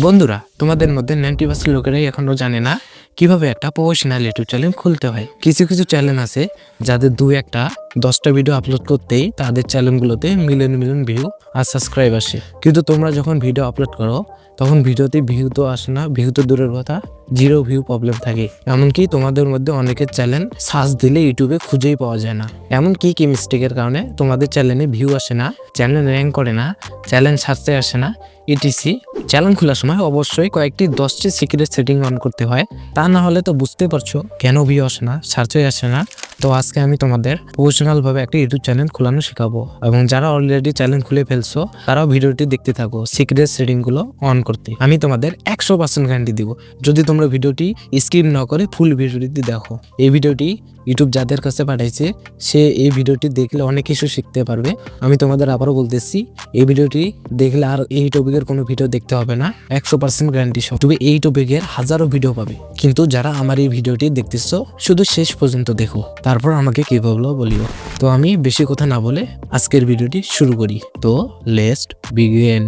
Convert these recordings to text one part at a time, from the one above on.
বন্ধুরা, তোমাদের মধ্যে 90% লোকেরাই এখনো জানে না কিভাবে একটা প্রফেশনাল ইউটিউব চ্যানেল খুলতে হয়। কিছু কিছু চ্যানেল আছে যাদের 2-10টা ভিডিও আপলোড করতেই তাদের চ্যানেলগুলোতে মিলিয়ন মিলিয়ন ভিউ আর সাবস্ক্রাইব আসে। কিন্তু তোমরা যখন ভিডিও আপলোড করো তখন ভিডিওতে ভিউ তো আসে না, ভিউ তো দূরের কথা, 0 ভিউ প্রবলেম থাকে। এমনকি তোমাদের মধ্যে অনেকের চ্যানেল সার্চ দিলে ইউটিউবে খুঁজেই পাওয়া যায় না। এমন কি কি মিস্টেকের কারণে তোমাদের চ্যানেলে ভিউ আসে না, চ্যানেল র্যাঙ্ক করে না, চ্যানেল সার্চে আসে না, ইটিসি। চ্যানেল খোলার সময় অবশ্যই কয়েকটি 10টি সিক্রেট সেটিং অন করতে হয়, তা না হলে তো বুঝতে পারছো কেন ভিউ আসে না, সার্চে আসে না। তো আজকে আমি তোমাদের প্রফেশনালভাবে একটা ইউটিউব চ্যানেল খোলানো শেখাবো, এবং যারা অলরেডি চ্যানেল খুলে ফেলছো তারাও ভিডিওটি দেখতে থাকো সিক্রেট সেটিংগুলো অন করতে। আমি তোমাদের 100% গ্যারান্টি দিব যদি তোমরা ভিডিওটি স্কিপ না করে ফুল ভিডিওটি দেখো। এই ভিডিওটি ইউটিউব যাদের কাছে পাঠাইছে সে এই ভিডিওটি দেখলে অনেক কিছু শিখতে পারবে। আমি তোমাদের আবারও বলতেছি, এই ভিডিওটি দেখলে আর এই টপিকের কোনো ভিডিও দেখতে হবে না, 100% গ্যারান্টি সহ। তুমি এই টপিকের হাজারো ভিডিও পাবে, কিন্তু যারা আমার এই ভিডিওটি দেখতেছো শুধু শেষ পর্যন্ত দেখো, তারপর আমাকে কি বললো বলিও। তো আমি বেশি কথা না বলে আজকের ভিডিওটি শুরু করি। তো লেটস বিগিন।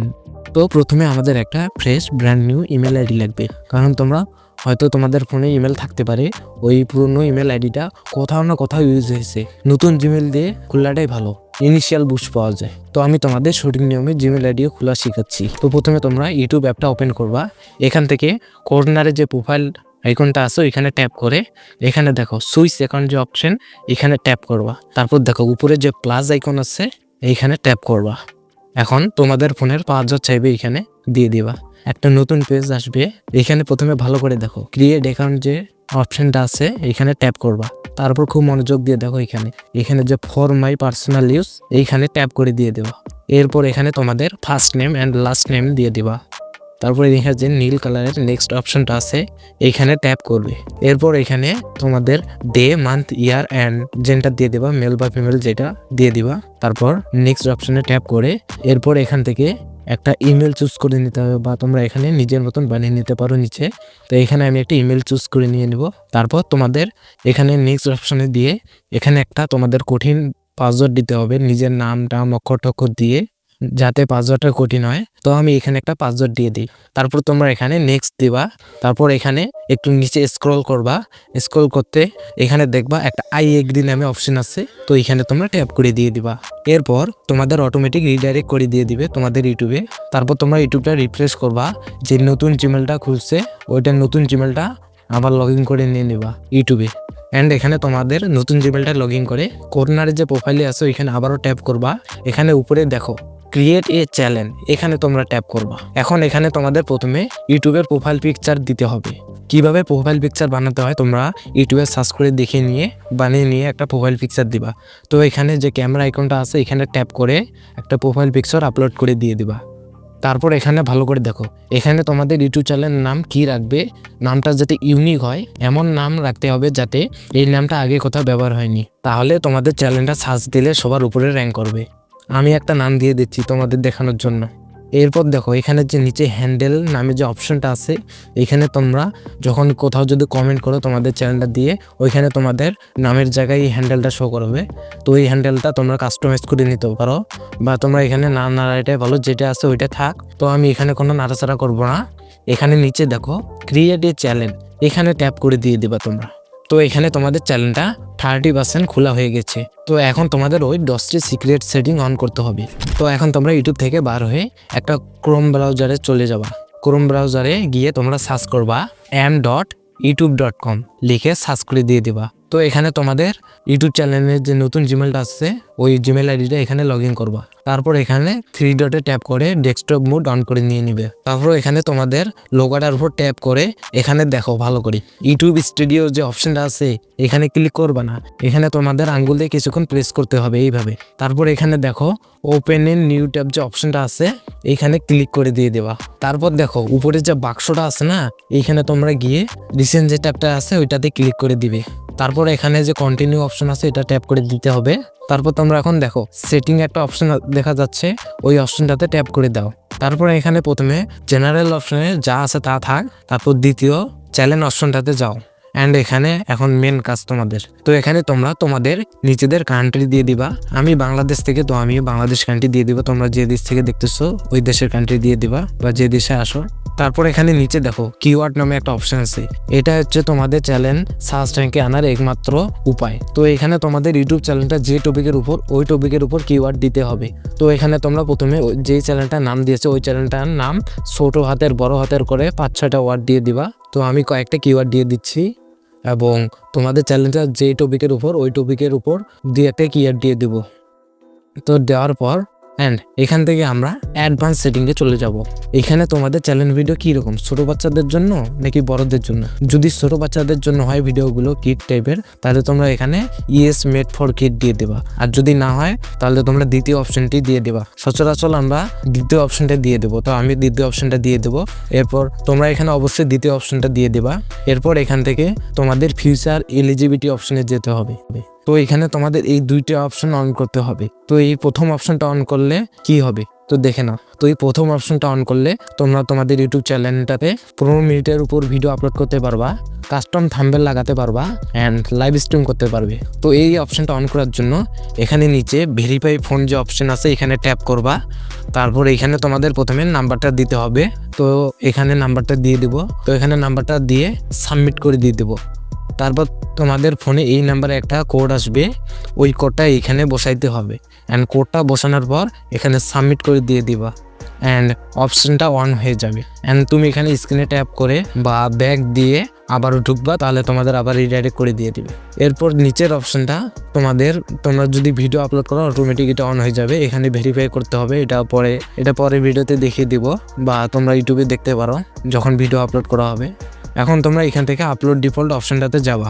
তো প্রথমে আমাদের একটা fresh brand new email ID লাগবে, কারণ তোমরা হয়তো তোমাদের ফোনে ইমেল থাকতে পারে, ওই পুরনো ইমেল আইডিটা কোথাও না কোথাও ইউজ হয়েছে। নতুন জিমেল দিয়ে খোলাটাই ভালো, ইনিশিয়াল বুস্ট পাওয়া যায়। তো আমি তোমাদের সঠিক নিয়মে জিমেল আইডিও খোলা শিখাচ্ছি। তো প্রথমে তোমরা ইউটিউব অ্যাপটা ওপেন করবা। এখান থেকে কর্নারে যে প্রোফাইল আইকনটা আছে ওইখানে ট্যাপ করে এখানে দেখো সুইচ অ্যাকাউন্ট যে অপশন, এখানে ট্যাপ করবা। তারপর দেখো উপরে যে প্লাস আইকন আছে এইখানে ট্যাপ করবা। এখন তোমাদের ফোনের পাসওয়ার্ড চাইবে, এখানে দিয়ে দিবা। একটা নতুন পেজ আসবে, এখানে প্রথমে ভালো করে দেখো ক্রিয়েট অ্যাকাউন্ট যে অপশনটা আছে এখানে ট্যাপ করবা। তারপর খুব মনোযোগ দিয়ে দেখো এখানে যে ফর মাই পার্সোনাল ইউজ এইখানে ট্যাপ করে দিয়ে দেবা। এরপর এখানে তোমাদের first name and last name দিয়ে দিবা। তারপর এখানে যে নীল কালারের নেক্সট অপশনটা আছে এইখানে ট্যাপ করবে। এরপর এখানে তোমাদের day, month, year and gender দিয়ে দেবা, মেল বা ফিমেল যেটা দিয়ে দিবা। তারপর নেক্সট অপশনে ট্যাপ করে এরপর এখান থেকে একটা ইমেল চুজ করে নিতে হবে, বা তোমরা এখানে নিজের মতন বানিয়ে নিতে পারো নিচে। তো এখানে আমি একটা ইমেল চুজ করে নিয়ে নিব। তারপর তোমাদের এখানে নেক্সট অপশনে দিয়ে এখানে একটা তোমাদের কঠিন পাসওয়ার্ড দিতে হবে, নিজের নামটা অক্ষর টক্ষর দিয়ে, যাতে পাসওয়ার্ডটা কঠিন হয়। তো আমি এখানে একটা পাসওয়ার্ড দিয়ে দিই। তারপর তোমরা এখানে নেক্সট দিবা। তারপর এখানে একটু নিচে স্ক্রল করবা। স্ক্রল করতে এখানে দেখবা একটা আই এগ্রি নামে অপশন আছে, তো এখানে তোমরা ট্যাপ করে দিয়ে দিবা। এরপর তোমাদের অটোমেটিক রিডাইরেক্ট করে দিয়ে দিবে তোমাদের ইউটিউবে। তারপর তোমরা ইউটিউবটা রিফ্রেশ করবা, যে নতুন জিমেলটা খুলছে ওইটা নতুন জিমেলটা আবার লগ ইন করে নিয়ে নিবা ইউটিউবে। অ্যান্ড এখানে তোমাদের নতুন জিমেলটা লগ ইন করে কর্নারে যে প্রোফাইলে আছে ওইখানে আবারও ট্যাপ করবা। এখানে উপরে দেখো ক্রিয়েট এ চ্যানেল, এখানে তোমরা ট্যাপ করবা। এখন এখানে তোমাদের প্রথমে ইউটিউবের প্রোফাইল পিকচার দিতে হবে। কিভাবে প্রোফাইল পিকচার বানাতে হয় তোমরা ইউটিউবে সার্চ করে দেখে নিয়ে বানিয়ে নিয়ে একটা প্রোফাইল পিকচার দিবা। তো এখানে যে ক্যামেরা আইকনটা আছে এখানে ট্যাপ করে একটা প্রোফাইল পিকচার আপলোড করে দিয়ে দিবা। তারপর এখানে ভালো করে দেখো, এখানে তোমাদের ইউটিউব চ্যানেলের নাম কি রাখবে, নামটা যাতে ইউনিক হয় এমন নাম রাখতে হবে, যাতে এই নামটা আগে কোথাও ব্যবহার হয়নি, তাহলে তোমাদের চ্যানেলটা সার্চ দিলে সবার উপরে র্যাঙ্ক করবে। আমি একটা নাম দিয়ে দিচ্ছি তোমাদের দেখানোর জন্য। এরপর দেখো এখানে যে নিচে হ্যান্ডেল নামে যে অপশনটা আছে এখানে তোমরা যখন কোথাও যদি কমেন্ট করো তোমাদের চ্যানেলটা দিয়ে, ওইখানে তোমাদের নামের জায়গায় এই হ্যান্ডেলটা শো করবে। তো এই হ্যান্ডেলটা তোমরা কাস্টমাইজ করে নিতে পারো, বা তোমরা এখানে না নাড়াটাই ভালো, যেটা আছে ওইটা থাক। তো আমি এখানে কোনো নাড়াচাড়া করবো না। এখানে নিচে দেখো ক্রিয়েট এ চ্যানেল, এখানে ট্যাপ করে দিয়ে দিবা তোমরা। তো এখানে তোমাদের চ্যানেলটা 30% খোলা হয়ে গেছে। তো এখন তোমাদের ওই 10টি সিক্রেট সেটিং অন করতে হবে। তো এখন তোমরা ইউটিউব থেকে বার হয়ে একটা ক্রোম ব্রাউজারে চলে যাবা। ক্রোম ব্রাউজারে গিয়ে তোমরা সার্চ করবা am.youtube.com লিখে সার্চ করে দিয়ে দিবা। তো এখানে তোমাদের ইউটিউব চ্যানেলের যে নতুন জিমেলটা আছে ওই জিমেল আইডিটা এখানে লগ ইন করবা। তারপর এখানে 3 ডটে ট্যাপ করে ডেস্কটপ মোড অন করে নিয়ে নিবে। তারপর এখানে তোমাদের লোগোটার উপর ট্যাপ করে এখানে দেখো ভালো করে ইউটিউব স্টুডিও যে অপশনটা আছে এখানে ক্লিক করবা না, এখানে তোমাদের আঙ্গুল দিয়ে কিছুক্ষণ প্রেস করতে হবে এইভাবে। তারপর এখানে দেখো ওপেন ইন নিউ ট্যাব যে অপশনটা আছে এইখানে ক্লিক করে দিয়ে দেবা। তারপর দেখো উপরে যে বাক্সটা আছে না, এইখানে তোমরা গিয়ে রিসেন্ট যে ট্যাবটা আছে ওইটাতে ক্লিক করে দিবে। তারপর এখানে যে কন্টিনিউ অপশন আছে এটা ট্যাপ করে দিতে হবে। তারপর তোমরা এখন দেখো সেটিং একটা অপশন দেখা যাচ্ছে, ওই অপশনটাতে ট্যাপ করে দাও। তারপর এখানে প্রথমে জেনারেল অপশনে যা আছে তা থাক, তারপর দ্বিতীয় চ্যানেল অপশনটাতে যাও। অ্যান্ড এখানে এখন মেন কাজ তোমাদের। তো এখানে তোমরা তোমাদের নিজেদের কান্ট্রি দিয়ে দিবা। আমি বাংলাদেশ থেকে, তো আমি বাংলাদেশ কান্ট্রি দিয়ে দিব। তোমরা যে দেশ থেকে দেখতেছো ওই দেশের কান্ট্রি দিয়ে দিবা বা যে দেশে আসো। তারপর এখানে নিচে দেখো কিওয়ার্ড নামে একটা অপশন আছে। এটা হচ্ছে তোমাদের চ্যানেল সার্চ র্যাঙ্কে আনার একমাত্র উপায়। তো এখানে তোমাদের ইউটিউব চ্যানেলটা যে টপিকের উপর, ওই টপিকের উপর কিওয়ার্ড দিতে হবে। তো এখানে তোমরা প্রথমে যেই চ্যানেলটার নাম দিয়েছে ওই চ্যানেলটার নাম ছোট হাতের বড় হাতের করে 5-6টা ওয়ার্ড দিয়ে দিবা। তো আমি কয়েকটা কিওয়ার্ড দিয়ে দিচ্ছি এবং তোমাদের চ্যানেলটা যেই টপিকের উপর ওই টপিকের উপর দিয়ে একটা কিওয়ার্ড দিয়ে দিব। তো দেওয়ার পর অ্যান্ড এখান থেকে আমরা অ্যাডভান্স সেটিংয়ে চলে যাব। এখানে তোমাদের চ্যানেল ভিডিও কীরকম, ছোটো বাচ্চাদের জন্য নাকি বড়দের জন্য? যদি ছোটো বাচ্চাদের জন্য হয় ভিডিওগুলো কিড টাইপের, তাহলে তোমরা এখানে ইয়েস মেড ফর কিড দিয়ে দেবা। আর যদি না হয় তাহলে তোমরা দ্বিতীয় অপশনটি দিয়ে দেবা। সচরাচর আমরা দ্বিতীয় অপশনটা দিয়ে দেবো। তো আমি দ্বিতীয় অপশনটা দিয়ে দেবো। এরপর তোমরা এখানে অবশ্যই দ্বিতীয় অপশনটা দিয়ে দেবা। এরপর এখান থেকে তোমাদের ফিউচার এলিজিবিলিটি অপশনে যেতে হবে। তো এখানে তোমাদের এই দুইটা অপশন অন করতে হবে। তো এই প্রথম অপশনটা অন করলে কি হবে তো দেখে নাও। তো এই প্রথম অপশনটা অন করলে তোমরা তোমাদের ইউটিউব চ্যানেলটাতে 15 মিনিটের উপর ভিডিও আপলোড করতে পারবা, কাস্টম থাম্বনেল লাগাতে পারবা অ্যান্ড লাইভ স্ট্রিম করতে পারবে। তো এই অপশনটা অন করার জন্য এখানে নিচে ভেরিফাই ফোন যে অপশন আছে এখানে ট্যাপ করবা। তারপর এখানে তোমাদের প্রথমে নাম্বারটা দিতে হবে। তো এখানে নাম্বারটা দিয়ে দিব। তো এখানে নাম্বারটা দিয়ে সাবমিট করে দিয়ে দেবো। তারপর তোমাদের ফোনে এই নাম্বারে একটা কোড আসবে, ওই কোডটা এখানে বসাইতে হবে। অ্যান্ড কোডটা বসানোর পর এখানে সাবমিট করে দিয়ে দিবা অ্যান্ড অপশনটা অন হয়ে যাবে। অ্যান্ড তুমি এখানে স্ক্রিনে ট্যাপ করে বা ব্যাক দিয়ে আবারও ঢুকবা, তাহলে তোমাদের আবার রিডাইরেক্ট করে দিয়ে দিবে। এরপর নিচের অপশনটা তোমরা যদি ভিডিও আপলোড করো অটোমেটিক এটা অন হয়ে যাবে। এখানে ভেরিফাই করতে হবে। এটা পরে ভিডিওতে দেখিয়ে দিব বা তোমরা ইউটিউবে দেখতে পারো যখন ভিডিও আপলোড করা হবে। এখন তোমরা এখান থেকে আপলোড ডিফল্ট অপশনটাতে যাবা।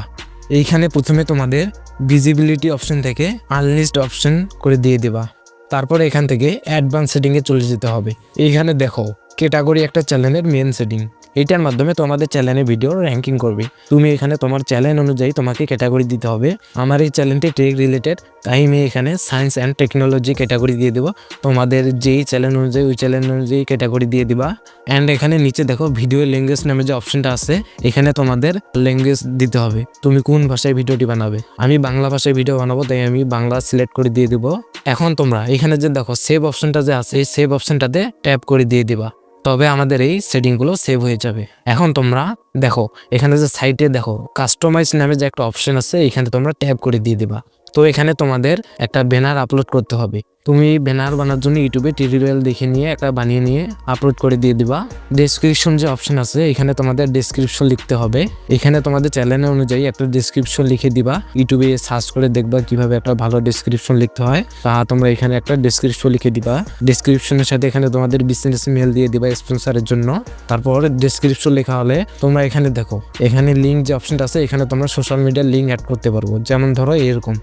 এইখানে প্রথমে তোমাদের ভিজিবিলিটি অপশন থেকে আনলিস্ট অপশন করে দিয়ে দেবা। তারপর এখান থেকে অ্যাডভান্স সেটিংয়ে চলে যেতে হবে। এইখানে দেখো ক্যাটাগরি একটা চ্যানেলের মেন সেটিং। এইটার মাধ্যমে তোমাদের চ্যানেলে ভিডিও র্যাঙ্কিং করবে। তুমি এখানে তোমার চ্যানেল অনুযায়ী তোমাকে ক্যাটাগরি দিতে হবে। আমার এই চ্যানেলটি টেক রিলেটেড, তাই আমি এখানে সায়েন্স অ্যান্ড টেকনোলজি ক্যাটাগরি দিয়ে দেবো। তোমাদের যেই চ্যানেল অনুযায়ী ওই চ্যানেল অনুযায়ী ক্যাটাগরি দিয়ে দিবা। অ্যান্ড এখানে নিচে দেখো ভিডিও ল্যাঙ্গুয়েজ নামে যে অপশনটা আছে, এখানে তোমাদের ল্যাঙ্গুয়েজ দিতে হবে। তুমি কোন ভাষায় ভিডিওটি বানাবে। আমি বাংলা ভাষায় ভিডিও বানাবো, তাই আমি বাংলা সিলেক্ট করে দিয়ে দিব। এখন তোমরা এখানে যে দেখো সেভ অপশনটা যে আছে, এই সেভ অপশনটাতে ট্যাপ করে দিয়ে দিবা। তবে আমাদের এই সেটিংগুলো সেভ হয়ে যাবে। এখন তোমরা দেখো এখানে যে সাইটে দেখো কাস্টমাইজ নামে যে একটা অপশন আছে, এখানে তোমরা ট্যাপ করে দিয়ে দিবা। তো এখানে তোমাদের একটা ব্যানার আপলোড করতে হবে। তুমি ব্যানার বানার জন্য ইউটিউবে টিউটোরিয়াল দেখে নিয়ে একটা বানিয়ে নিয়ে আপলোড করে দিয়ে দিবা। ডেসক্রিপশন যে অপশন আছে, এখানে তোমাদের ডেসক্রিপশন লিখতে হবে। এখানে তোমাদের চ্যানেল অনুযায়ী একটা ডেসক্রিপশন লিখে দিবা। ইউটিউবে সার্চ করে দেখবা কিভাবে একটা ভালো ডেসক্রিপশন লিখতে হয়। তা তোমরা এখানে একটা ডেসক্রিপশন লিখে দিবা। ডেসক্রিপশনের সাথে এখানে তোমাদের বিজনেস মেল দিয়ে দিবা স্পন্সরের জন্য। তারপর ডেসক্রিপশন লেখা হলে তোমরা এখানে দেখো এখানে লিঙ্ক যে অপশনটা আছে, এখানে তোমরা সোশ্যাল মিডিয়ার লিঙ্ক অ্যাড করতে পারবো। যেমন ধরো এরকম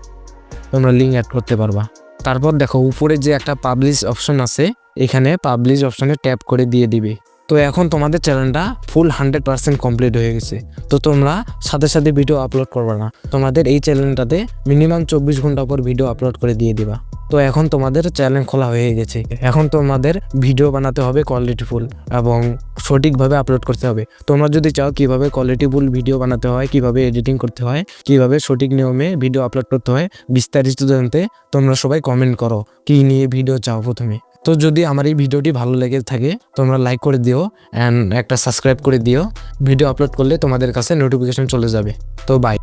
তোমরা লিঙ্ক অ্যাড করতে পারবা। তারপর দেখো উপরে যে একটা পাবলিশ অপশন আছে, এখানে পাবলিশ অপশনে ট্যাপ করে দিয়ে দিবে। তো এখন তোমাদের চ্যানেলটা ফুল 100% কমপ্লিট হয়ে গেছে। তো তোমরা সাথে সাথে ভিডিও আপলোড করবে না, তোমাদের এই চ্যানেলটাতে মিনিমাম 24 ঘন্টা পর ভিডিও আপলোড করে দিয়ে দিবা। তো এখন তোমাদের চ্যানেল খোলা হয়ে গেছে। এখন তোমাদের ভিডিও বানাতে হবে কোয়ালিটিফুল এবং সঠিকভাবে আপলোড করতে হবে। তোমরা যদি চাও কিভাবে কোয়ালিটিফুল ভিডিও বানাতে হয়, কিভাবে এডিটিং করতে হয়, কিভাবে সঠিক নিয়মে ভিডিও আপলোড করতে হয়, বিস্তারিত জানতে তোমরা সবাই কমেন্ট করো কি নিয়ে ভিডিও চাও প্রথমে। তো যদি আমার এই ভিডিওটি ভালো লেগে থাকে তোমরা লাইক করে দিও অ্যান্ড একটা সাবস্ক্রাইব করে দিও। ভিডিও আপলোড করলে তোমাদের কাছে নোটিফিকেশন চলে যাবে। তো বাই।